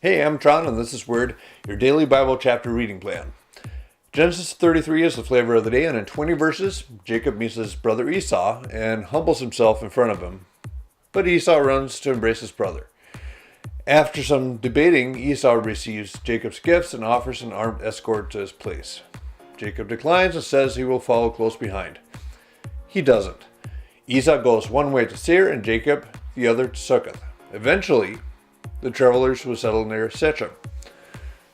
Hey, I'm Tron, and this is Word, your daily Bible chapter reading plan. Genesis 33 is the flavor of the day, and in 20 verses, Jacob meets his brother Esau and humbles himself in front of him. But Esau runs to embrace his brother. After some debating, Esau receives Jacob's gifts and offers an armed escort to his place. Jacob declines and says he will follow close behind. He doesn't. Esau goes one way to Seir and Jacob the other to Succoth. Eventually, the travelers will settle near Shechem,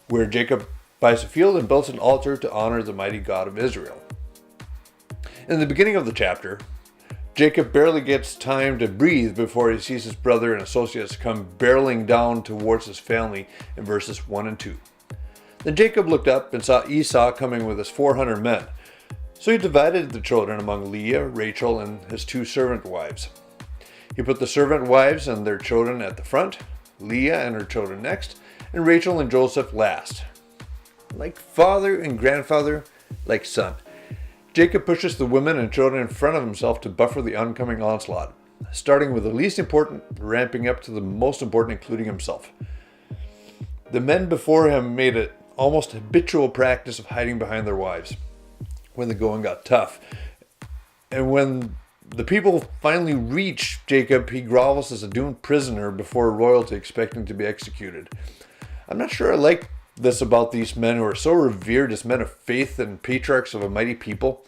where Jacob buys a field and builds an altar to honor the mighty God of Israel. In the beginning of the chapter, Jacob barely gets time to breathe before he sees his brother and associates come barreling down towards his family in verses 1 and 2. Then Jacob looked up and saw Esau coming with his 400 men. So he divided the children among Leah, Rachel, and his 2 servant wives. He put the servant wives and their children at the front, Leah and her children next, and Rachel and Joseph last. Like father and grandfather, like son, Jacob pushes the women and children in front of himself to buffer the oncoming onslaught, starting with the least important, ramping up to the most important, including himself. The men before him made it almost habitual practice of hiding behind their wives when the going got tough. And when the people finally reach Jacob, he grovels as a doomed prisoner before royalty, expecting to be executed. I'm not sure I like this about these men who are so revered as men of faith and patriarchs of a mighty people.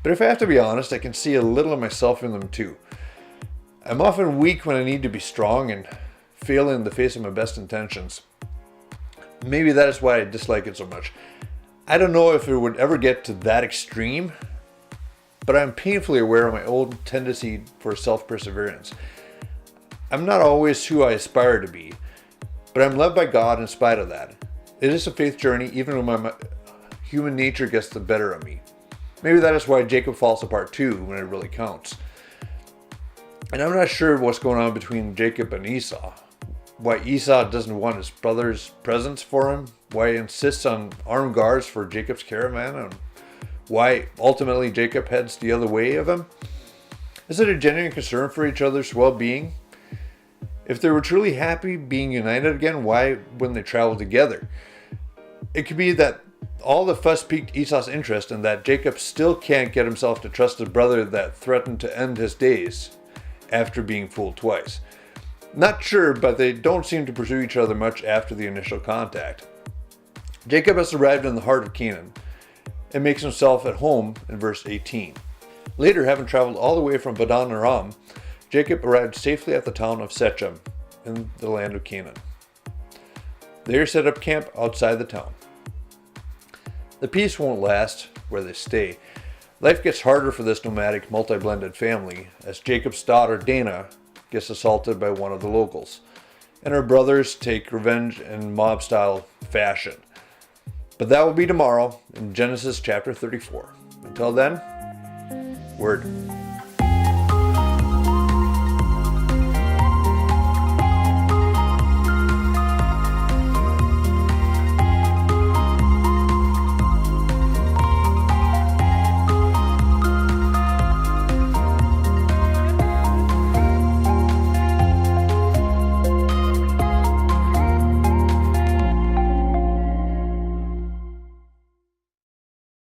But if I have to be honest, I can see a little of myself in them too. I'm often weak when I need to be strong and fail in the face of my best intentions. Maybe that is why I dislike it so much. I don't know if it would ever get to that extreme, but I'm painfully aware of my old tendency for self-perseverance. I'm not always who I aspire to be, but I'm loved by God in spite of that. It is a faith journey even when my human nature gets the better of me. Maybe that is why Jacob falls apart too when it really counts. And I'm not sure what's going on between Jacob and Esau. Why Esau doesn't want his brother's presents for him, why he insists on armed guards for Jacob's caravan, and why ultimately Jacob heads the other way of him. Is it a genuine concern for each other's well-being? If they were truly happy being united again, why wouldn't they travel together? It could be that all the fuss piqued Esau's interest and that Jacob still can't get himself to trust a brother that threatened to end his days after being fooled twice. Not sure, but they don't seem to pursue each other much after the initial contact. Jacob has arrived in the heart of Canaan and makes himself at home in verse 18. Later, having traveled all the way from Paddan-aram, Jacob arrived safely at the town of Shechem in the land of Canaan. There set up camp outside the town. The peace won't last where they stay. Life gets harder for this nomadic, multi-blended family as Jacob's daughter Dinah gets assaulted by one of the locals, and her brothers take revenge in mob-style fashion. But that will be tomorrow in Genesis chapter 34. Until then, Word.